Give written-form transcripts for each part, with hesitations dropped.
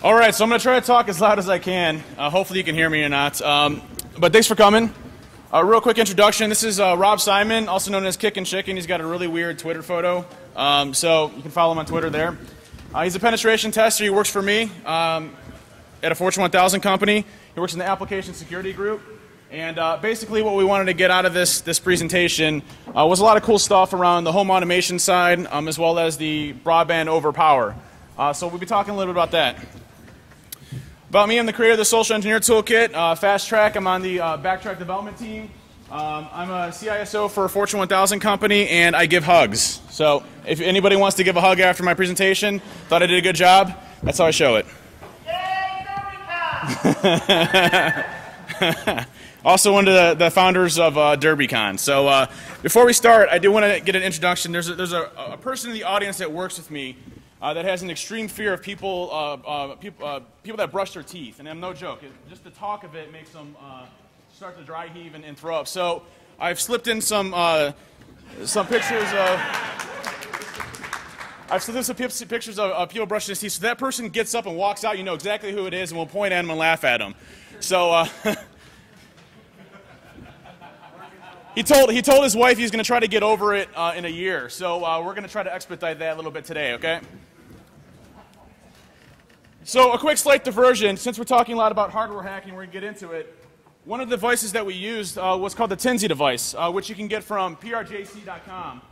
All right, so I'm going to try to talk as loud as I can. Hopefully you can hear me or not. But thanks for coming. Real quick introduction. This is Rob Simon, also known as Kickin' Chicken. He's got a really weird Twitter photo, so you can follow him on Twitter there. He's a penetration tester. He works for me at a Fortune 1000 company. He works in the application security group. And basically what we wanted to get out of this presentation was a lot of cool stuff around the home automation side, as well as the broadband over power. So we'll be talking a little bit about that. About me, I'm the creator of the Social Engineer Toolkit, Fast Track. I'm on the Backtrack development team. I'm a CISO for a Fortune 1000 company, and I give hugs. So if anybody wants to give a hug after my presentation, thought I did a good job, that's how I show it. Yay, DEFCON! Also one of the founders of DERCON. So before we start, I do want to get an introduction. There's a person in the audience that works with me that has an extreme fear of people that brush their teeth, and I'm no joke. Just the talk of it makes them start to dry heave and throw up. So I've slipped in some pictures of people brushing their teeth. So that person gets up and walks out. You know exactly who it is, and we'll point at him and laugh at him. So he told his wife he's going to try to get over it in a year. So we're going to try to expedite that a little bit today. Okay. So a quick slight diversion, since we're talking a lot about hardware hacking, we're going to get into it. One of the devices that we used was called the Tinsy device, which you can get from prjc.com.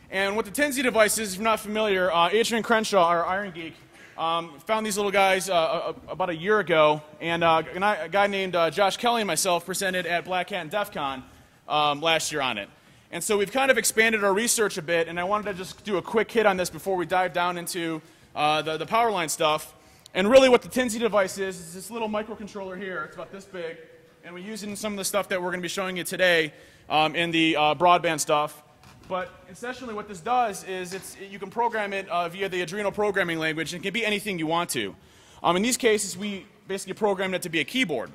And what the Tinsy device is, if you're not familiar, Adrian Crenshaw, our Iron Geek, found these little guys about a year ago, and a guy named Josh Kelly and myself presented at Black Hat and DEFCON last year on it. And so we've kind of expanded our research a bit, and I wanted to just do a quick hit on this before we dive down into the power line stuff. And really what the Tinsy device is this little microcontroller here. It's about this big, and we use it in some of the stuff that we're going to be showing you today in the broadband stuff. But essentially what this does is you can program it via the Adreno programming language, and it can be anything you want to. In these cases, we basically programmed it to be a keyboard.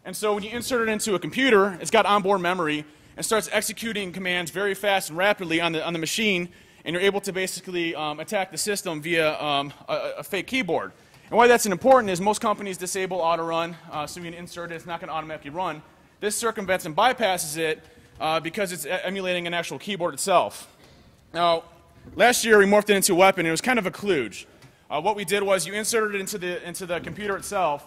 And so when you insert it into a computer, it's got onboard memory and starts executing commands very fast and rapidly on the machine, and you're able to basically attack the system via a fake keyboard. And why that's important is most companies disable auto-run, so you can insert it, it's not going to automatically run. This circumvents and bypasses it because it's emulating an actual keyboard itself. Now, last year we morphed it into a weapon, and it was kind of a kludge. What we did was you inserted it into the computer itself,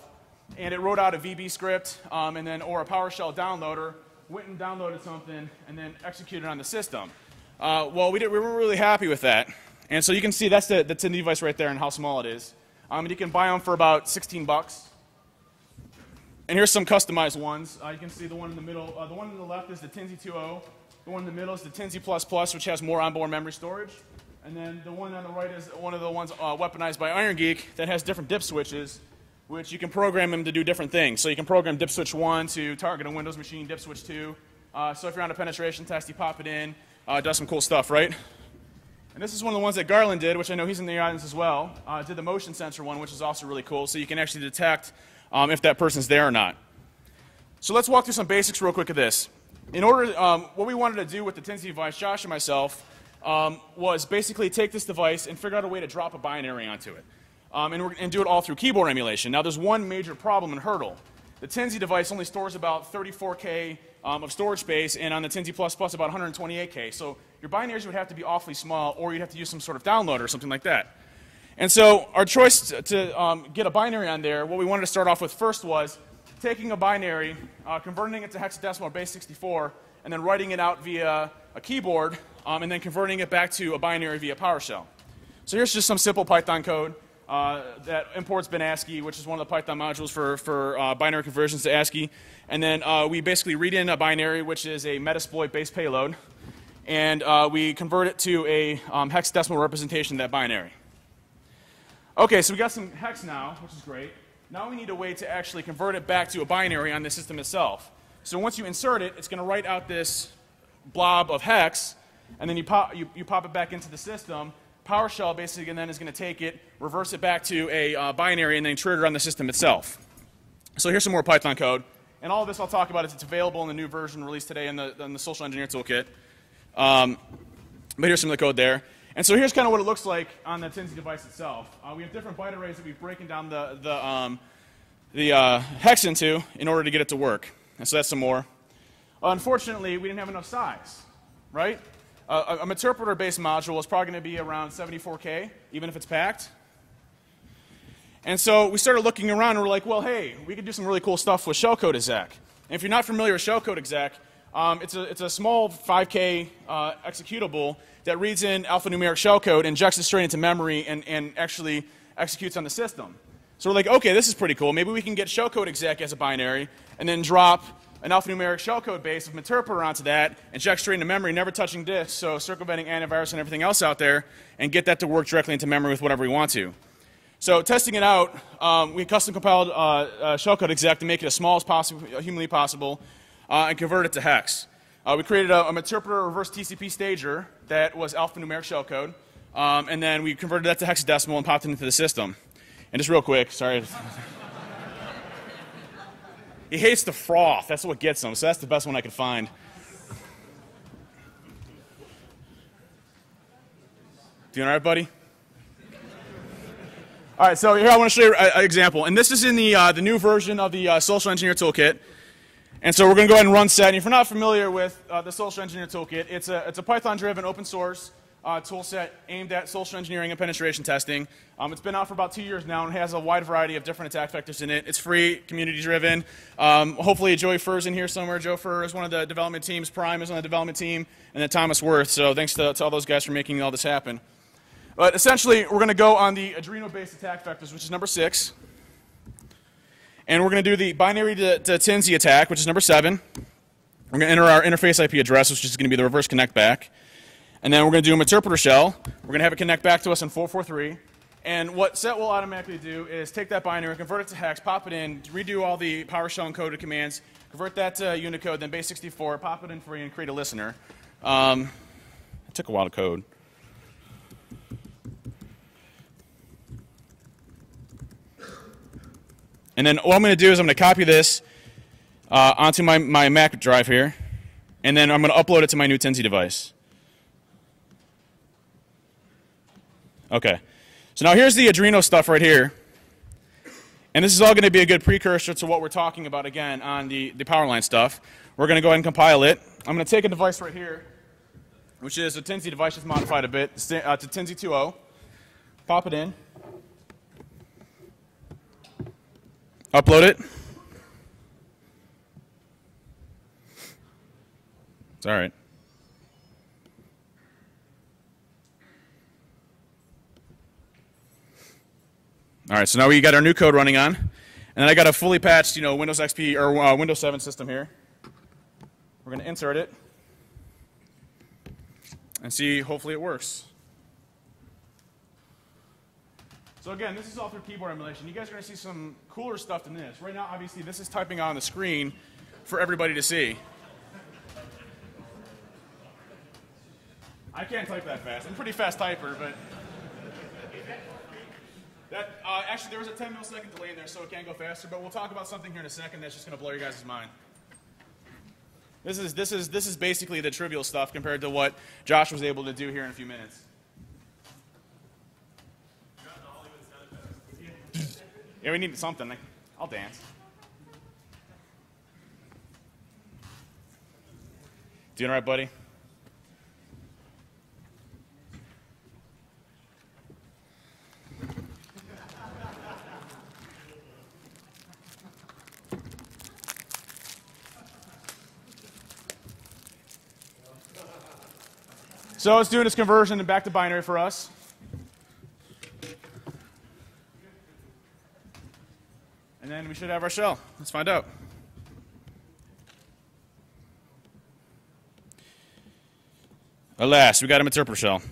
and it wrote out a VB script or a PowerShell downloader, went and downloaded something, and then executed on the system. Well, we weren't really happy with that. And so you can see that's the Tinsy device right there and how small it is. And you can buy them for about 16 bucks. And here's some customized ones. You can see the one in the middle. The one on the left is the Tinsy 2.0. The one in the middle is the Tinsy++, which has more onboard memory storage. And then the one on the right is one of the ones weaponized by Iron Geek that has different dip switches, which you can program them to do different things. So you can program dip switch 1 to target a Windows machine, dip switch 2. So if you're on a penetration test, you pop it in. It does some cool stuff, right? And this is one of the ones that Garland did, which I know he's in the audience as well. Did the motion sensor one, which is also really cool. So you can actually detect if that person's there or not. So let's walk through some basics real quick of this. In order, what we wanted to do with the Tinsy device, Josh and myself, was basically take this device and figure out a way to drop a binary onto it. And do it all through keyboard emulation. Now there's one major problem and hurdle. The Tinsy device only stores about 34K of storage space, and on the Tinsy++ about 128K. So your binaries would have to be awfully small, or you'd have to use some sort of downloader or something like that. And so our choice to get a binary on there, what we wanted to start off with first was taking a binary, converting it to hexadecimal or base 64, and then writing it out via a keyboard, and then converting it back to a binary via PowerShell. So here's just some simple Python code. That imports bin.ascii, which is one of the Python modules for binary conversions to ASCII. And then we basically read in a binary, which is a Metasploit base payload, and we convert it to a hexadecimal representation of that binary. Okay, so we got some hex now, which is great. Now we need a way to actually convert it back to a binary on the system itself. So once you insert it, it's going to write out this blob of hex, and then you pop it back into the system. PowerShell basically then is going to take it, reverse it back to a binary, and then trigger on the system itself. So here's some more Python code. And all of this I'll talk about. It's available in the new version released today in the Social Engineer Toolkit. But here's some of the code there. And so here's kind of what it looks like on the TNZ device itself. We have different byte arrays that we've broken down the hex into in order to get it to work. And so that's some more. Unfortunately, we didn't have enough size, right? A interpreter-based module is probably going to be around 74K, even if it's packed. And so we started looking around and we're like, well, hey, we could do some really cool stuff with shellcode exec. And if you're not familiar with shellcode exec, it's a small 5K executable that reads in alphanumeric shellcode, injects it straight into memory, and actually executes on the system. So we're like, okay, this is pretty cool. Maybe we can get shellcode exec as a binary and then drop an alphanumeric shellcode base of an interpreter onto that, inject straight into memory, never touching disk, so circumventing antivirus and everything else out there, and get that to work directly into memory with whatever we want to. So testing it out, we custom compiled shellcode exec to make it as small as possible, humanly possible, and convert it to hex. We created a interpreter reverse TCP stager that was alphanumeric shellcode, and then we converted that to hexadecimal and popped it into the system. And just real quick, sorry. He hates the froth. That's what gets him. So that's the best one I could find. Doing all right, buddy? All right, so here I want to show you an example. And this is in the new version of the Social Engineer Toolkit. And so we're going to go ahead and run set. And if you're not familiar with the Social Engineer Toolkit, it's a Python-driven open source tool set aimed at social engineering and penetration testing. It's been out for about 2 years now and has a wide variety of different attack vectors in it. It's free, community-driven. Hopefully Joey Furr's in here somewhere. Joe Furr is one of the development teams. Prime is on the development team. And then Thomas Worth. So thanks to all those guys for making all this happen. But essentially, we're going to go on the Adreno-based attack vectors, which is number 6. And we're going to do the binary to TNZ attack, which is number 7. We're going to enter our interface IP address, which is going to be the reverse connect back. And then we're going to do an interpreter shell. We're going to have it connect back to us in 443. And what set will automatically do is take that binary, convert it to hex, pop it in, redo all the PowerShell encoded commands, convert that to Unicode, then base64, pop it in for you, and create a listener. It took a while to code. And then what I'm going to do is I'm going to copy this onto my Mac drive here, and then I'm going to upload it to my new TNZ device. Okay, so now here's the Adreno stuff right here. And this is all going to be a good precursor to what we're talking about again on the Powerline stuff. We're going to go ahead and compile it. I'm going to take a device right here, which is a TNZ device that's modified a bit to TNZ 2.0. Pop it in. Upload it. It's all right. All right, so now we got our new code running on, and then I got a fully patched, Windows XP or Windows 7 system here. We're going to insert it and see. Hopefully, it works. So again, this is all through keyboard emulation. You guys are going to see some cooler stuff than this. Right now, obviously, this is typing out on the screen for everybody to see. I can't type that fast. I'm a pretty fast typer, but actually there was a 10 millisecond delay in there, so it can go faster. But we'll talk about something here in a second that's just going to blow your guys' mind. This is basically the trivial stuff compared to what Josh was able to do here in a few minutes. Yeah, we need something. I'll dance. Doing all right, buddy? So it's doing its conversion and back to binary for us. And then we should have our shell. Let's find out. Alas, we got an interpreter shell.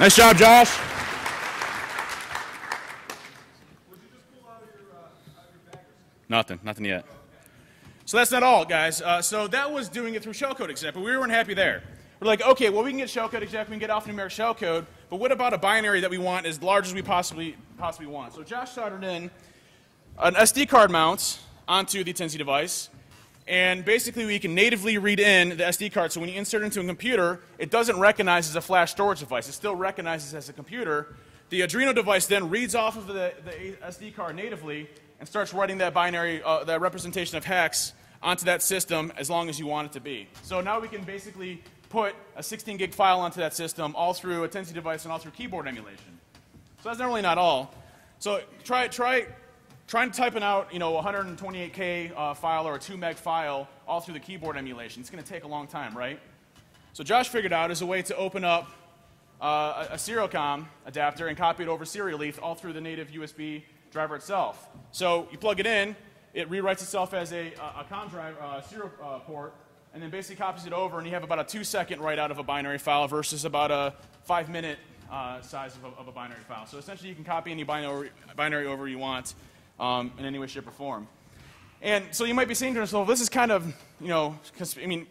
Nice job, Josh. Nothing yet. So that's not all, guys. So that was doing it through shellcode exec, but we weren't happy there. We're like, okay, well, we can get shellcode exec, we can get alphanumeric shellcode, but what about a binary that we want as large as we possibly want? So Josh soldered in an SD card mount onto the Tinsy device. And basically, we can natively read in the SD card. So when you insert it into a computer, it doesn't recognize as a flash storage device. It still recognizes as a computer. The Arduino device then reads off of the SD card natively and starts writing that binary, that representation of hex onto that system as long as you want it to be. So now we can basically put a 16 gig file onto that system all through a Tinsy device and all through keyboard emulation. So that's really not all. So trying typing out, 128K file or a 2 meg file all through the keyboard emulation. It's going to take a long time, right? So Josh figured out is a way to open up a serial COM adapter and copy it over serially all through the native USB driver itself. So you plug it in, it rewrites itself as a COM drive serial port, and then basically copies it over, and you have about a 2-second write out of a binary file versus about a 5-minute size of a binary file. So essentially, you can copy any binary over you want in any way, shape, or form. And so you might be saying to yourself, this is kind of, because I mean,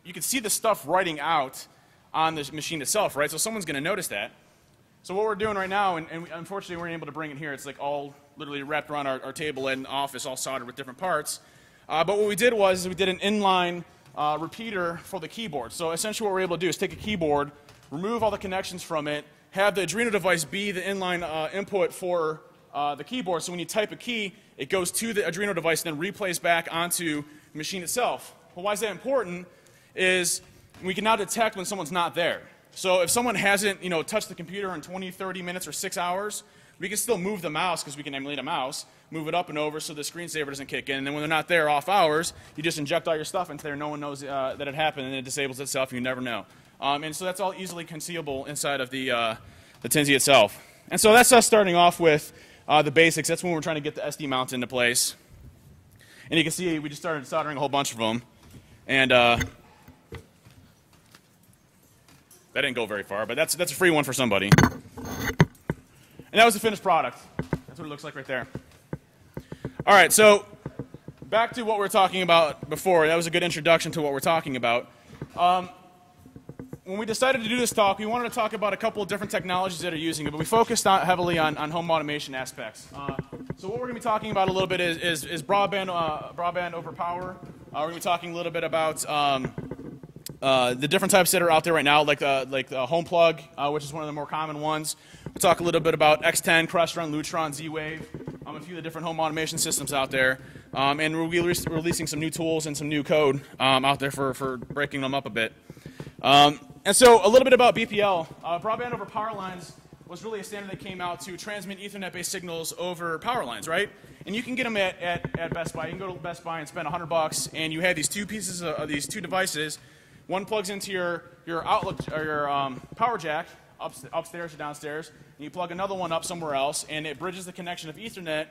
you can see the stuff writing out on the machine itself, right? So someone's going to notice that. So what we're doing right now, and unfortunately we weren't able to bring it here, it's like all literally wrapped around our table in the office, all soldered with different parts. But what we did was we did an inline repeater for the keyboard. So essentially what we're able to do is take a keyboard, remove all the connections from it, have the Arduino device be the inline input for the keyboard. So when you type a key, it goes to the Arduino device and then replays back onto the machine itself. Well, why is that important? Is we can now detect when someone's not there. So if someone hasn't, touched the computer in 20, 30 minutes, or 6 hours, we can still move the mouse, because we can emulate a mouse, move it up and over so the screensaver doesn't kick in. And then when they're not there, off hours, you just inject all your stuff into there. No one knows that it happened, and it disables itself, and you never know. And so that's all easily concealable inside of the Tinsy itself. And so that's us starting off with the basics. That's when we're trying to get the SD mount into place. And you can see we just started soldering a whole bunch of them. And that didn't go very far, but that's a free one for somebody. And that was the finished product. That's what it looks like right there. All right, so back to what we were talking about before. That was a good introduction to what we're talking about. When we decided to do this talk, we wanted to talk about a couple of different technologies that are using it, but we focused heavily on home automation aspects. So what we're going to be talking about a little bit is broadband over power. We're going to be talking a little bit about the different types that are out there right now, like the home plug, which is one of the more common ones. We'll talk a little bit about X10, Crestron, Lutron, Z-Wave, a few of the different home automation systems out there. And we'll be releasing some new tools and some new code out there for breaking them up a bit. And so a little bit about BPL. Broadband over power lines was really a standard that came out to transmit Ethernet-based signals over power lines, right? And you can get them at Best Buy. You can go to Best Buy and spend $100, and you have these two pieces of these two devices. One plugs into your outlet or your power jack upstairs or downstairs, and you plug another one up somewhere else, and it bridges the connection of Ethernet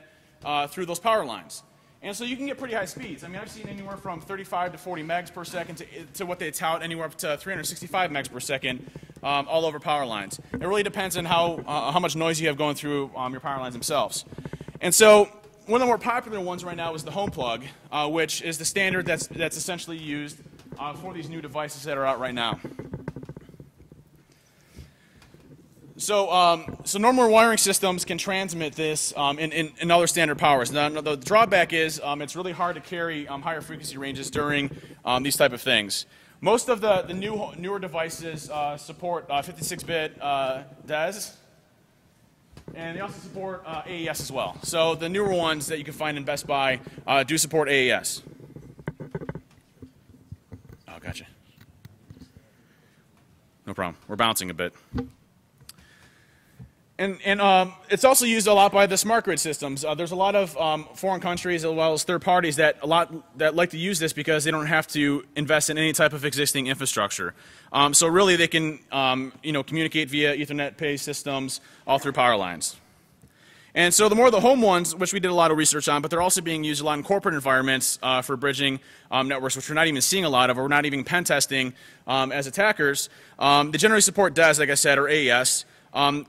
through those power lines. And so you can get pretty high speeds. I mean, I've seen anywhere from 35 to 40 megs per second to what they tout anywhere up to 365 megs per second all over power lines. It really depends on how much noise you have going through your power lines themselves. And so one of the more popular ones right now is the home plug, which is the standard that's essentially used for these new devices that are out right now. So, normal wiring systems can transmit this in other standard powers. Now, the drawback is it's really hard to carry higher frequency ranges during these type of things. Most of the newer devices support 56-bit DES, and they also support AES as well. So the newer ones that you can find in Best Buy do support AES. Oh, gotcha. No problem. We're bouncing a bit. And it's also used a lot by the smart grid systems. There's a lot of foreign countries as well as third parties that like to use this because they don't have to invest in any type of existing infrastructure. So really they can communicate via Ethernet-based systems all through power lines. And so the more the home ones, which we did a lot of research on, but they're also being used a lot in corporate environments for bridging networks, which we're not even seeing a lot of, or we're not even pen testing as attackers. They generally support DES, like I said, or AES.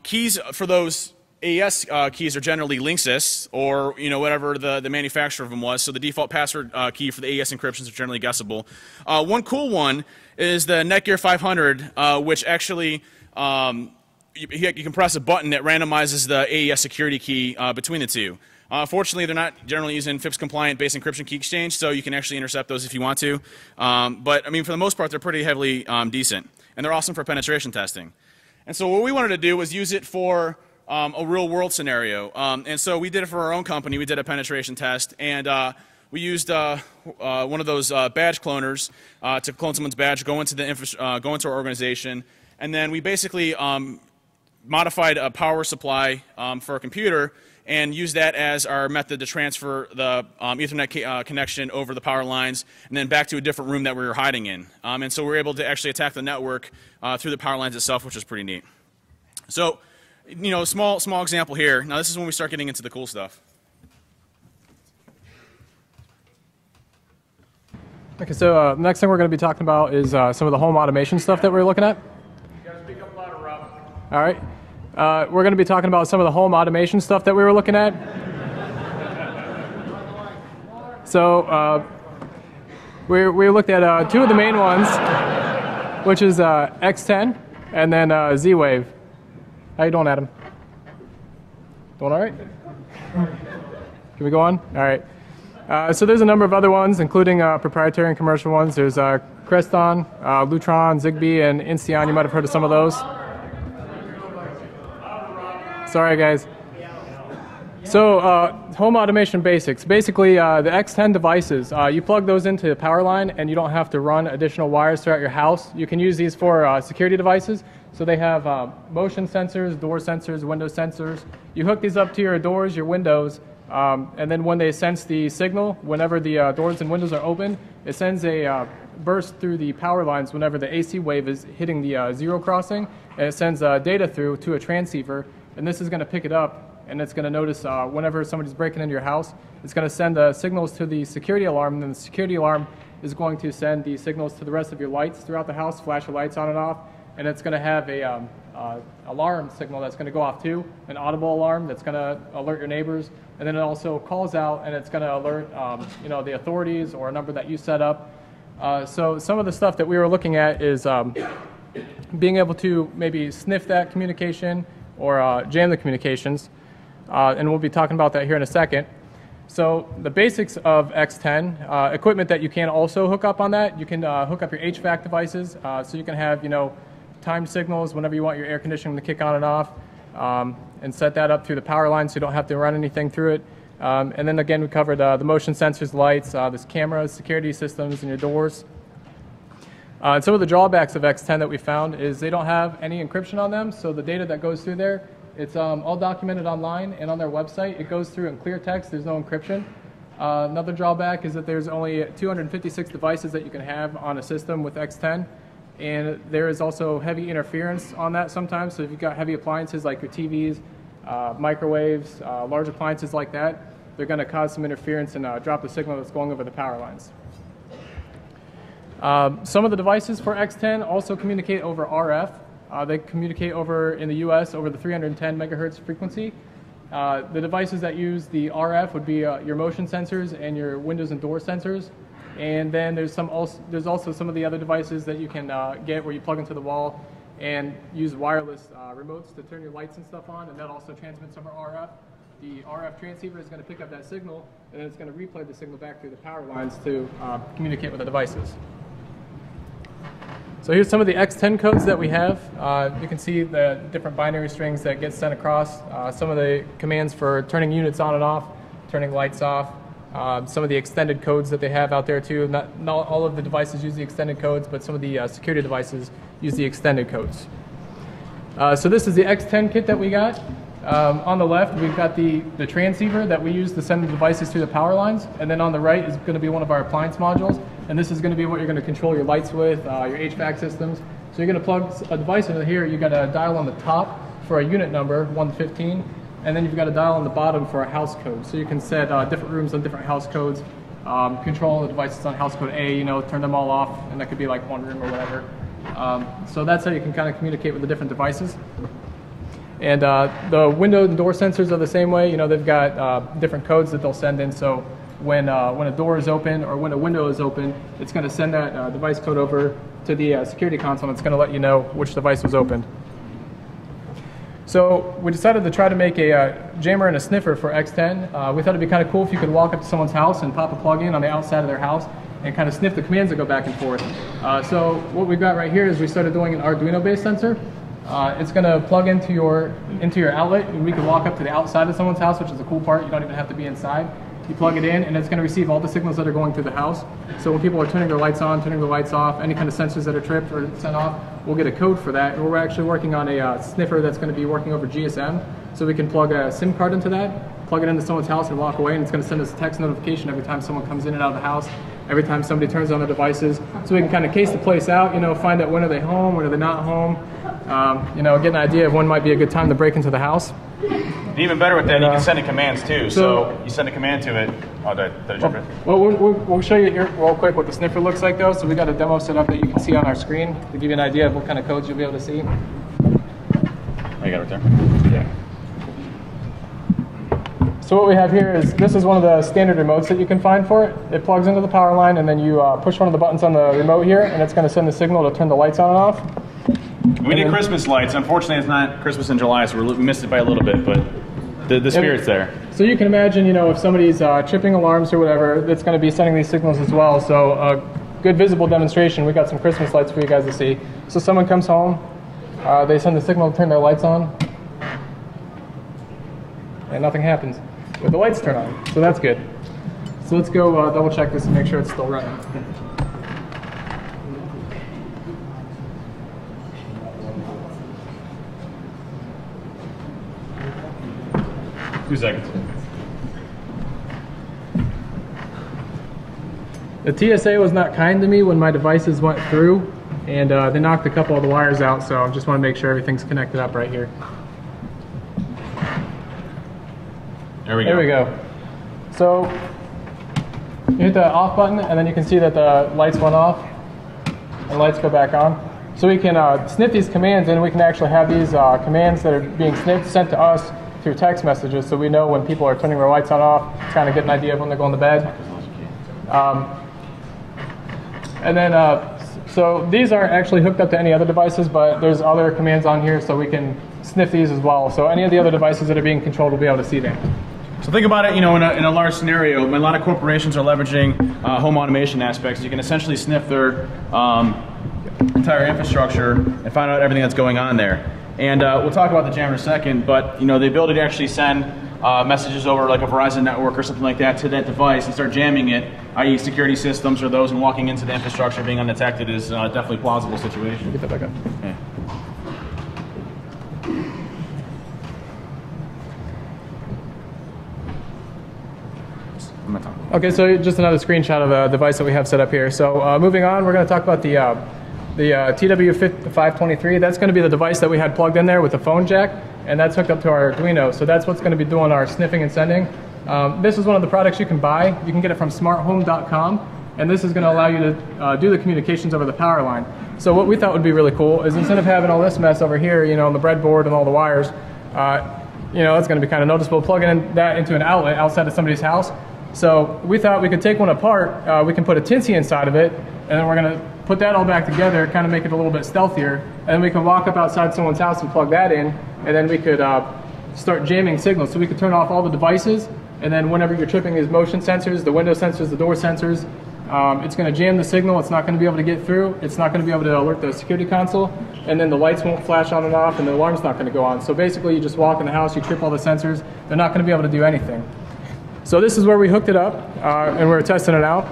Keys for those AES keys are generally Linksys or whatever the manufacturer of them was. So the default password key for the AES encryptions are generally guessable. One cool one is the Netgear 500, which actually you can press a button that randomizes the AES security key between the two. Fortunately, they're not generally using FIPS-compliant base encryption key exchange, so you can actually intercept those if you want to. But I mean, for the most part, they're pretty heavily decent, and they're awesome for penetration testing. And so what we wanted to do was use it for a real-world scenario. And so we did it for our own company. We did a penetration test, and we used one of those badge cloners to clone someone's badge, go into our organization, and then we basically modified a power supply for a computer and use that as our method to transfer the Ethernet connection over the power lines and then back to a different room that we were hiding in. And so we were able to actually attack the network through the power lines itself, which was pretty neat. So, you know, small example here. Now this is when we start getting into the cool stuff. Okay, so next thing we're going to be talking about is some of the home automation stuff that we're looking at. You gotta speak up louder, Rob. All right. We're going to be talking about some of the home automation stuff that we were looking at. So we looked at two of the main ones, which is X10 and then Z-Wave. How you doing, Adam? Doing all right? Can we go on? All right. So there's a number of other ones, including proprietary and commercial ones. There's Creston, Lutron, Zigbee, and Insteon. You might have heard of some of those. Sorry, guys. So home automation basics. Basically, the X10 devices, you plug those into the power line, and you don't have to run additional wires throughout your house. You can use these for security devices. So they have motion sensors, door sensors, window sensors. You hook these up to your doors, your windows, and then when they sense the signal, whenever the doors and windows are open, it sends a burst through the power lines whenever the AC wave is hitting the zero crossing, and it sends data through to a transceiver, and this is going to pick it up, and it's going to notice whenever somebody's breaking into your house, it's going to send signals to the security alarm, and then the security alarm is going to send the signals to the rest of your lights throughout the house, flash your lights on and off, and it's going to have a alarm signal that's going to go off too, an audible alarm that's going to alert your neighbors, and then it also calls out and it's going to alert you know, the authorities or a number that you set up. So some of the stuff that we were looking at is being able to maybe sniff that communication or jam the communications, and we'll be talking about that here in a second. So the basics of X10, equipment that you can also hook up on that, you can hook up your HVAC devices, so you can have, you know, timed signals whenever you want your air conditioning to kick on and off, and set that up through the power line so you don't have to run anything through it. And then again, we covered the motion sensors, lights, there's cameras, security systems, and your doors. And some of the drawbacks of X10 that we found is they don't have any encryption on them, so the data that goes through there, it's all documented online and on their website. It goes through in clear text, there's no encryption. Another drawback is that there's only 256 devices that you can have on a system with X10, and there is also heavy interference on that sometimes, so if you've got heavy appliances like your TVs, microwaves, large appliances like that, they're going to cause some interference and drop the signal that's going over the power lines. Some of the devices for X10 also communicate over RF. They communicate over, in the US, over the 310 megahertz frequency. The devices that use the RF would be your motion sensors and your windows and door sensors. And then there's also some of the other devices that you can get where you plug into the wall and use wireless remotes to turn your lights and stuff on, and that also transmits over RF. The RF transceiver is going to pick up that signal, and then it's going to replay the signal back through the power lines to communicate with the devices. So here's some of the X10 codes that we have. You can see the different binary strings that get sent across. Some of the commands for turning units on and off, turning lights off. Some of the extended codes that they have out there too. Not all of the devices use the extended codes, but some of the security devices use the extended codes. So this is the X10 kit that we got. On the left, we've got the transceiver that we use to send the devices through the power lines, and then on the right is going to be one of our appliance modules, and this is going to be what you're going to control your lights with, your HVAC systems. So you're going to plug a device into here. You've got a dial on the top for a unit number, 115, and then you've got a dial on the bottom for a house code. So you can set different rooms on different house codes, control the devices on house code A, you know, turn them all off, and that could be like one room or whatever. So that's how you can kind of communicate with the different devices. And the window and door sensors are the same way. You know, they've got different codes that they'll send in. So when a door is open or when a window is open, it's going to send that device code over to the security console, and it's going to let you know which device was opened. So we decided to try to make a jammer and a sniffer for X10. We thought it'd be kind of cool if you could walk up to someone's house and pop a plug in on the outside of their house and kind of sniff the commands that go back and forth. So what we've got right here is we started doing an Arduino-based sensor. It's going to plug into your outlet, and we can walk up to the outside of someone's house, which is the cool part. You don't even have to be inside. You plug it in, and it's going to receive all the signals that are going through the house. So when people are turning their lights on, turning their lights off, any kind of sensors that are tripped or sent off, we'll get a code for that. And we're actually working on a sniffer that's going to be working over GSM. So we can plug a SIM card into that, plug it into someone's house and walk away, and it's going to send us a text notification every time someone comes in and out of the house, every time somebody turns on their devices. So we can kind of case the place out, find out when are they home, when are they not home, get an idea of when might be a good time to break into the house. And even better with that, you can send in commands too. So you send a command to it. Oh, did I jump in? Well, we'll show you here real quick what the sniffer looks like though. So we got a demo set up that you can see on our screen to give you an idea of what kind of codes you'll be able to see. Oh, you got it right there? Yeah. So what we have here is, this is one of the standard remotes that you can find for it. It plugs into the power line, and then you push one of the buttons on the remote here, and it's going to send the signal to turn the lights on and off. We did Christmas lights. Unfortunately, it's not Christmas in July, so we missed it by a little bit, but the spirit's there. So you can imagine, if somebody's tripping alarms or whatever, it's going to be sending these signals as well. So a good visible demonstration, we got some Christmas lights for you guys to see. So someone comes home, they send the signal to turn their lights on, and nothing happens. But the lights turn on, so that's good. So let's go double check this and make sure it's still running. 2 seconds. The TSA was not kind to me when my devices went through, and they knocked a couple of the wires out, so I just want to make sure everything's connected up right here. There we go. There we go. So you hit the off button, and then you can see that the lights went off and lights go back on. So we can sniff these commands, and we can actually have these commands that are being sniffed sent to us through text messages, so we know when people are turning their lights on off, kind of get an idea of when they're going to bed. And then, so these aren't actually hooked up to any other devices, but there's other commands on here, so we can sniff these as well. So any of the other devices that are being controlled will be able to see them. So think about it, in a large scenario, a lot of corporations are leveraging home automation aspects. You can essentially sniff their entire infrastructure and find out everything that's going on there. And we'll talk about the jammer in a second, but the ability to actually send messages over like a Verizon network or something like that to that device and start jamming it, i.e. security systems or those and walking into the infrastructure being undetected, is definitely a plausible situation. Get that back up. Yeah. Okay, so just another screenshot of a device that we have set up here. So moving on, we're going to talk about the TW523. That's going to be the device that we had plugged in there with the phone jack, and that's hooked up to our Arduino. So that's what's going to be doing our sniffing and sending. This is one of the products you can buy. You can get it from smarthome.com, and this is going to allow you to do the communications over the power line. So what we thought would be really cool is, instead of having all this mess over here, on the breadboard and all the wires, it's going to be kind of noticeable, plugging that into an outlet outside of somebody's house. So we thought we could take one apart, we can put a Tinsy inside of it, and then we're going to put that all back together, kind of make it a little bit stealthier, and then we can walk up outside someone's house and plug that in, and then we could start jamming signals. So we could turn off all the devices, and then whenever you're tripping these motion sensors, the window sensors, the door sensors, it's going to jam the signal. It's not going to be able to get through. It's not going to be able to alert the security console, and then the lights won't flash on and off, and the alarm's not going to go on. So basically, you just walk in the house, you trip all the sensors. They're not going to be able to do anything. So this is where we hooked it up, and we're testing it out.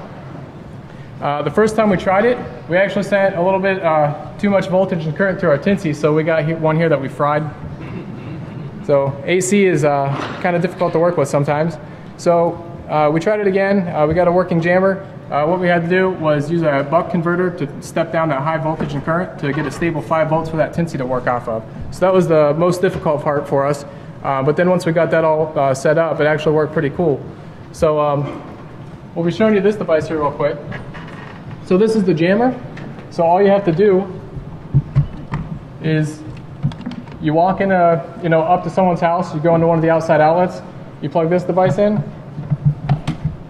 The first time we tried it, we actually sent a little bit too much voltage and current through our Tinsy, so we got one here that we fried. So AC is kind of difficult to work with sometimes. So we tried it again. We got a working jammer. What we had to do was use a buck converter to step down that high voltage and current to get a stable 5 volts for that Tinsy to work off of. So that was the most difficult part for us. But then once we got that all set up, it actually worked pretty cool. So we'll be showing you this device here real quick. So this is the jammer. So all you have to do is you walk in up to someone's house, you go into one of the outside outlets, you plug this device in,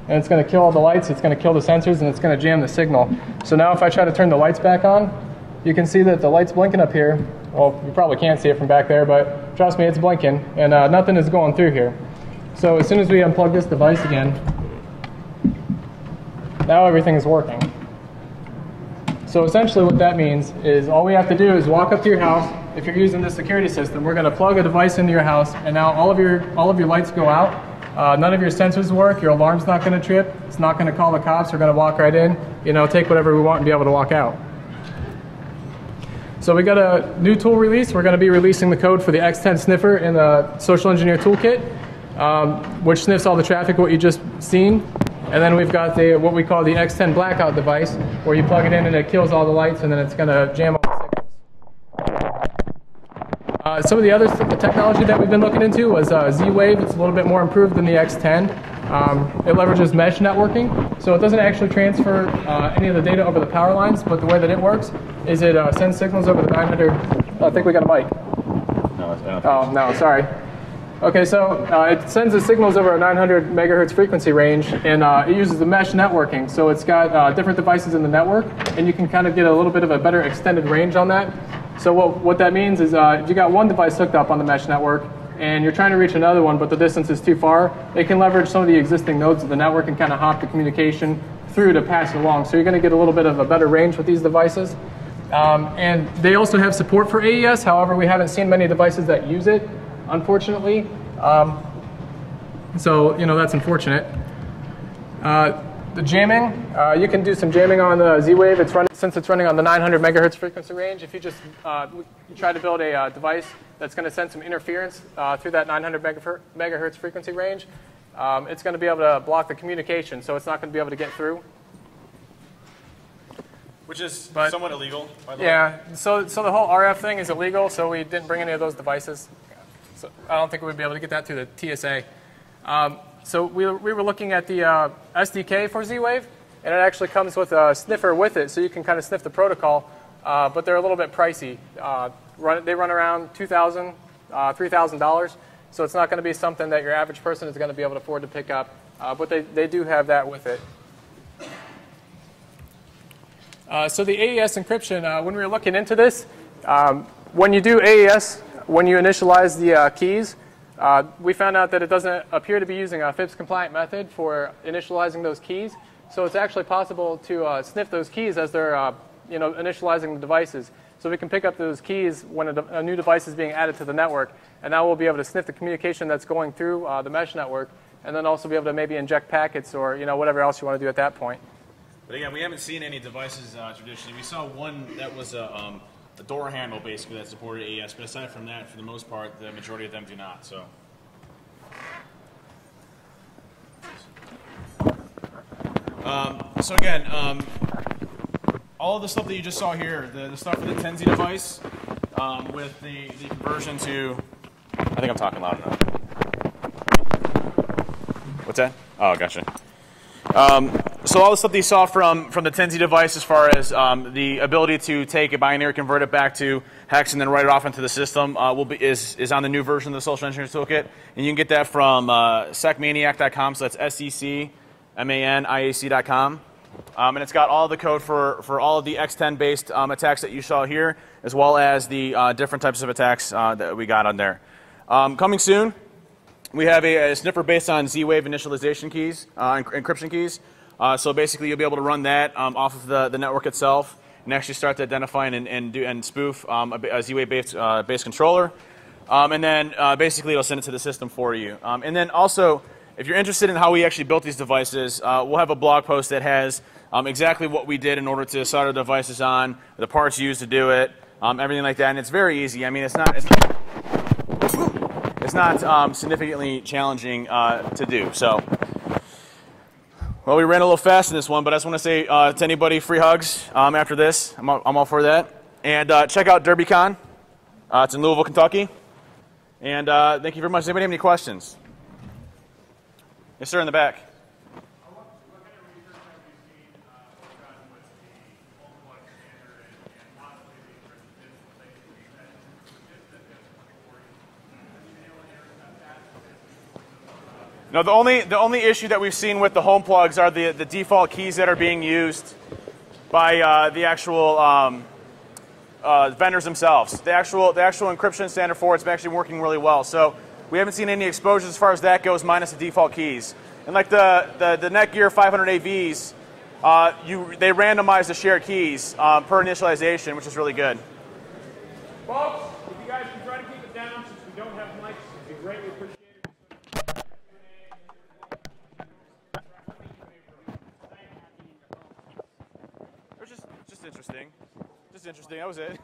and it's going to kill all the lights, it's going to kill the sensors, and it's going to jam the signal. So now if I try to turn the lights back on, you can see that the light's blinking up here. well, you probably can't see it from back there, but trust me, it's blinking, and nothing is going through here. So as soon as we unplug this device again, now everything is working. So essentially what that means is all we have to do is walk up to your house. If you're using this security system, we're going to plug a device into your house, and now all of your lights go out. None of your sensors work. Your alarm's not going to trip. It's not going to call the cops. We're going to walk right in, take whatever we want and be able to walk out. So we got a new tool release. We're going to be releasing the code for the X10 sniffer in the Social Engineer Toolkit, which sniffs all the traffic, what you just seen. And then we've got what we call the X10 blackout device, where you plug it in and it kills all the lights, and then it's going to jam all the signals. Some of the other technology that we've been looking into was Z-Wave. It's a little bit more improved than the X10. It leverages mesh networking, so it doesn't actually transfer any of the data over the power lines, but the way that it works is it sends signals over the 900. I think we got a mic. No, oh, no, sorry. Okay, so it sends the signals over a 900 megahertz frequency range, and it uses the mesh networking. So it's got different devices in the network, and you can kind of get a little bit of a better extended range on that. So what that means is if you got one device hooked up on the mesh network, and you're trying to reach another one, but the distance is too far, it can leverage some of the existing nodes of the network and kind of hop the communication through to pass it along. So you're going to get a little bit of a better range with these devices. And they also have support for AES. However, we haven't seen many devices that use it, unfortunately. So, that's unfortunate. The jamming, you can do some jamming on the Z-Wave. Since it's running on the 900 megahertz frequency range, if you just you try to build a device that's going to send some interference through that 900 megahertz frequency range, it's going to be able to block the communication, so it's not going to be able to get through. Which is somewhat illegal, by the way. Yeah, so the whole RF thing is illegal, so we didn't bring any of those devices. So I don't think we'd be able to get that through the TSA. So we were looking at the SDK for Z-Wave, and it actually comes with a sniffer with it, so you can kind of sniff the protocol, but they're a little bit pricey. They run around $2,000, $3,000, so it's not going to be something that your average person is going to be able to afford to pick up, but they do have that with it. So the AES encryption, when we were looking into this, when you do AES, when you initialize the keys, we found out that it doesn't appear to be using a FIPS compliant method for initializing those keys. So it's actually possible to sniff those keys as they're initializing the devices. So we can pick up those keys when a new device is being added to the network, and now we'll be able to sniff the communication that's going through the mesh network, and then also be able to maybe inject packets or whatever else you want to do at that point. But again, we haven't seen any devices traditionally. We saw one that was a door handle, basically, that supported AES. But aside from that, for the most part, the majority of them do not. So, all of the stuff that you just saw here, the stuff for the 10Z device, with the conversion to, I think I'm talking loud enough. What's that? Oh, gotcha. So all the stuff that you saw from the 10Z device, as far as the ability to take a binary, convert it back to hex, and then write it off into the system, is on the new version of the Social Engineering Toolkit, and you can get that from secmaniac.com. So that's secmaniac.com, and it's got all the code for all of the X10 based attacks that you saw here, as well as the different types of attacks that we got on there. Coming soon, we have a sniffer based on Z-Wave initialization keys, encryption keys. So basically, you'll be able to run that off of the network itself, and actually start to identify and spoof a Z-Wave based controller, and then basically it'll send it to the system for you. And then also, if you're interested in how we actually built these devices, we'll have a blog post that has exactly what we did in order to solder the devices on, the parts used to do it, everything like that. And it's very easy. I mean, it's not significantly challenging to do. So. Well, we ran a little fast in this one, but I just want to say to anybody, free hugs after this. I'm all for that. And check out DerbyCon. It's in Louisville, Kentucky. And thank you very much. Does anybody have any questions? Yes, sir, in the back. No, the only issue that we've seen with the home plugs are the default keys that are being used by the actual vendors themselves. The actual encryption standard for it's actually working really well. So we haven't seen any exposures as far as that goes, minus the default keys. And like the Netgear 500 AVs, they randomize the shared keys per initialization, which is really good. Folks, if you guys can try to keep it down since we don't have mics, it'd be greatly appreciated. It was just interesting. Just interesting. That was it.